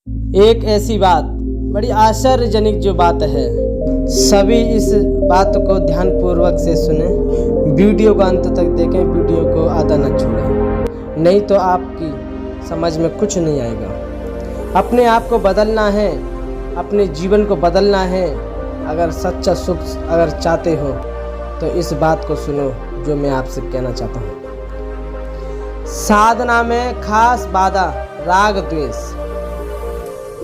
एक ऐसी बात, बड़ी आश्चर्यजनक जो बात है, सभी इस बात को ध्यानपूर्वक से सुने, वीडियो को अंत तक देखें, वीडियो को आधा न छोड़ें, नहीं तो आपकी समझ में कुछ नहीं आएगा। अपने आप को बदलना है, अपने जीवन को बदलना है। अगर सच्चा सुख अगर चाहते हो तो इस बात को सुनो जो मैं आपसे कहना चाहता हूँ। साधना में खास बाधा राग द्वेष,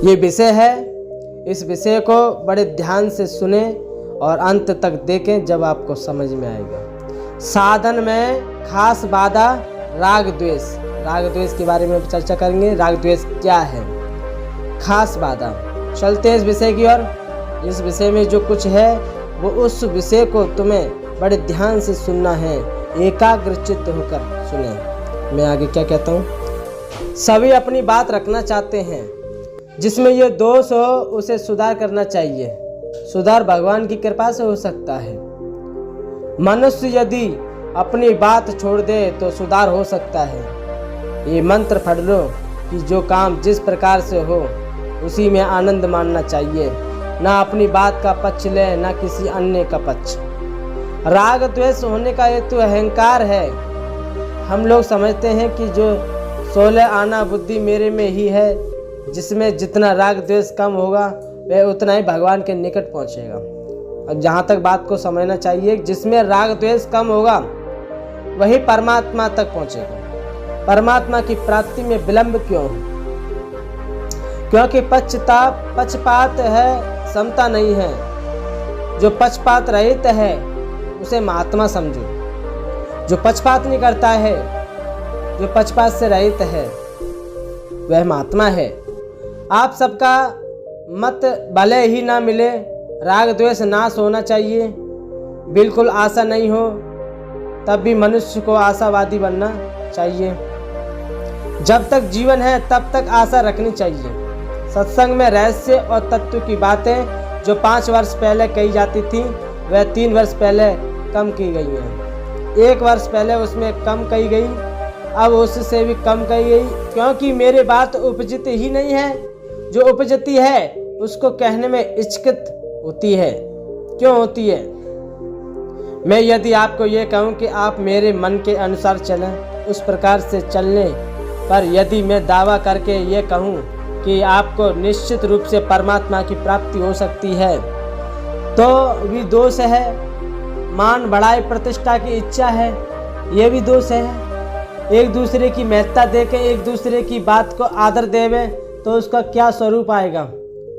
ये विषय है। इस विषय को बड़े ध्यान से सुने और अंत तक देखें, जब आपको समझ में आएगा। साधन में खास बाधा राग द्वेष। राग द्वेष के बारे में चर्चा करेंगे। राग द्वेष क्या है, खास बाधा। चलते हैं इस विषय की ओर। इस विषय में जो कुछ है वो उस विषय को तुम्हें बड़े ध्यान से सुनना है, एकाग्रचित्त होकर सुने। मैं आगे क्या कहता हूँ। सभी अपनी बात रखना चाहते हैं, जिसमें ये दोष हो उसे सुधार करना चाहिए। सुधार भगवान की कृपा से हो सकता है। मनुष्य यदि अपनी बात छोड़ दे तो सुधार हो सकता है। ये मंत्र पढ़ लो कि जो काम जिस प्रकार से हो उसी में आनंद मानना चाहिए। ना अपनी बात का पक्ष ले, ना किसी अन्य का पक्ष। राग द्वेष होने का हेतु अहंकार है। हम लोग समझते हैं कि जो 16 आना बुद्धि मेरे में ही है, जिसमें जितना राग द्वेष कम होगा वह उतना ही भगवान के निकट पहुंचेगा। अब जहाँ तक बात को समझना चाहिए, जिसमें राग द्वेष कम होगा वही परमात्मा तक पहुंचेगा। परमात्मा की प्राप्ति में विलंब क्यों? क्योंकि पक्षपात है, समता नहीं है। जो पक्षपात रहित है उसे महात्मा समझो। जो पक्षपात नहीं करता है, जो पक्षपात से रहित है, वह महात्मा है। आप सबका मत भले ही ना मिले, राग द्वेष नाश होना चाहिए। बिल्कुल आशा नहीं हो तब भी मनुष्य को आशावादी बनना चाहिए। जब तक जीवन है तब तक आशा रखनी चाहिए। सत्संग में रहस्य और तत्व की बातें जो 5 वर्ष पहले कही जाती थी वह 3 वर्ष पहले कम की गई हैं। 1 वर्ष पहले उसमें कम कही गई, अब उससे भी कम कही गई, क्योंकि मेरी बात उपजित ही नहीं है। जो उपजती है उसको कहने में इच्छित होती है। क्यों होती है? मैं यदि आपको ये कहूँ कि आप मेरे मन के अनुसार चलें, उस प्रकार से चलने पर यदि मैं दावा करके ये कहूँ कि आपको निश्चित रूप से परमात्मा की प्राप्ति हो सकती है, तो भी दोष है। मान बढ़ाई प्रतिष्ठा की इच्छा है, ये भी दोष है। एक दूसरे की महत्ता देके एक दूसरे की बात को आदर देवे तो उसका क्या स्वरूप आएगा।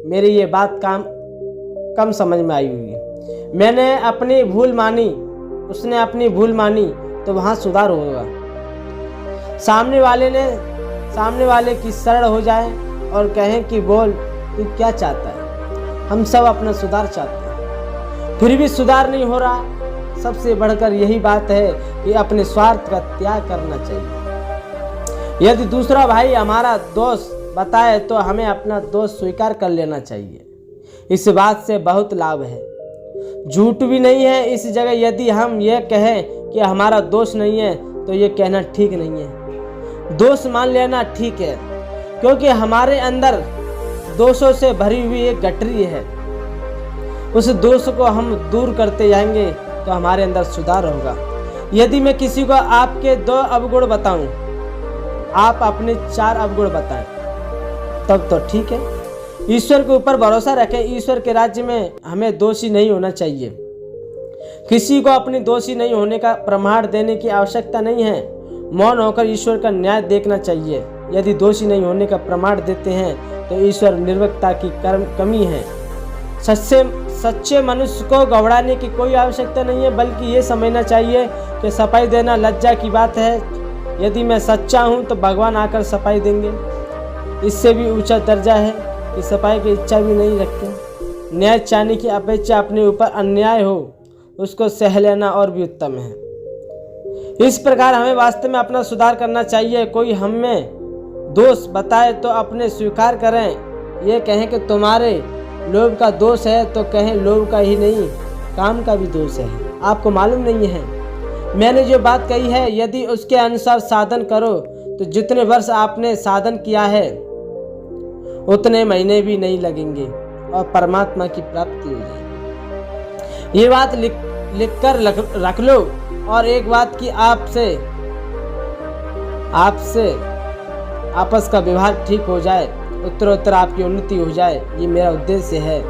मेरी ये बात कम समझ में आई हुई है। मैंने अपनी भूल मानी, उसने अपनी भूल मानी, तो वहाँ सुधार होगा। सामने वाले की शरण हो जाए और कहें कि बोल तू क्या चाहता है। हम सब अपना सुधार चाहते हैं, फिर भी सुधार नहीं हो रहा। सबसे बढ़कर यही बात है कि अपने स्वार्थ का त्याग करना चाहिए। यदि दूसरा भाई हमारा दोष बताए तो हमें अपना दोष स्वीकार कर लेना चाहिए। इस बात से बहुत लाभ है, झूठ भी नहीं है इस जगह। यदि हम ये कहें कि हमारा दोष नहीं है तो ये कहना ठीक नहीं है। दोष मान लेना ठीक है, क्योंकि हमारे अंदर दोषों से भरी हुई एक गठरी है। उस दोष को हम दूर करते जाएंगे तो हमारे अंदर सुधार होगा। यदि मैं किसी को आपके 2 अवगुण बताऊं, आप अपने 4 अवगुण बताएं, तब तो ठीक है। ईश्वर के ऊपर भरोसा रखें। ईश्वर के राज्य में हमें दोषी नहीं होना चाहिए। किसी को अपनी दोषी नहीं होने का प्रमाण देने की आवश्यकता नहीं है। मौन होकर ईश्वर का न्याय देखना चाहिए। यदि दोषी नहीं होने का प्रमाण देते हैं तो ईश्वर निर्भरता की कमी है। सच्चे मनुष्य को घबराने की कोई आवश्यकता नहीं है, बल्कि ये समझना चाहिए कि सफाई देना लज्जा की बात है। यदि मैं सच्चा हूँ तो भगवान आकर सफाई देंगे। इससे भी ऊंचा दर्जा है कि सफाई की इच्छा भी नहीं रखते। न्याय चाहने की अपेक्षा अपने ऊपर अन्याय हो उसको सह लेना और भी उत्तम है। इस प्रकार हमें वास्तव में अपना सुधार करना चाहिए। कोई हमें दोष बताए तो अपने स्वीकार करें। ये कहें कि तुम्हारे लोभ का दोष है तो कहें लोभ का ही नहीं, काम का भी दोष है। आपको मालूम नहीं है, मैंने जो बात कही है यदि उसके अनुसार साधन करो तो जितने वर्ष आपने साधन किया है उतने महीने भी नहीं लगेंगे और परमात्मा की प्राप्ति हो जाएगी। ये बात लिख कर रख लो। और एक बात की आपसे आपस का व्यवहार ठीक हो जाए, उत्तरोत्तर आपकी उन्नति हो जाए, ये मेरा उद्देश्य है।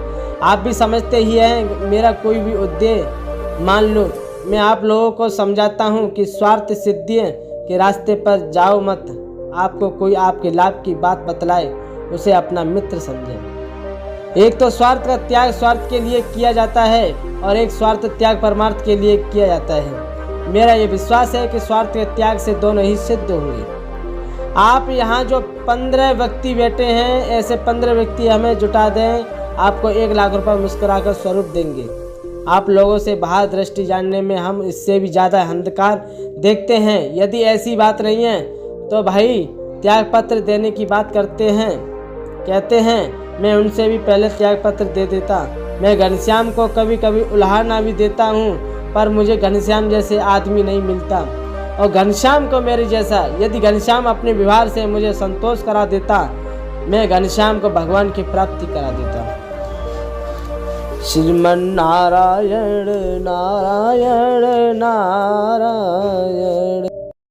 आप भी समझते ही हैं मेरा कोई भी उद्देश्य। मान लो मैं आप लोगों को समझाता हूँ कि स्वार्थ सिद्धि के रास्ते पर जाओ मत। आपको कोई आपके लाभ की बात बतलाए, उसे अपना मित्र समझे। एक तो स्वार्थ का त्याग स्वार्थ के लिए किया जाता है और एक स्वार्थ त्याग परमार्थ के लिए किया जाता है। मेरा ये विश्वास है कि स्वार्थ के त्याग से दोनों ही सिद्ध होंगे। आप यहाँ जो 15 व्यक्ति बैठे हैं, ऐसे 15 व्यक्ति हमें जुटा दें, आपको 1 लाख रुपए मुस्कुराकर स्वरूप देंगे। आप लोगों से बाहर दृष्टि जानने में हम इससे भी ज़्यादा अंधकार देखते हैं। यदि ऐसी बात नहीं है तो भाई त्याग पत्र देने की बात कहते हैं। मैं उनसे भी पहले त्याग पत्र दे देता। मैं घनश्याम को कभी कभी उल्हाना भी देता हूँ, पर मुझे घनश्याम जैसे आदमी नहीं मिलता। और घनश्याम को मेरे जैसा, यदि घनश्याम अपने व्यवहार से मुझे संतोष करा देता, मैं घनश्याम को भगवान की प्राप्ति करा देता। श्रीमन नारायण नारायण नारायण।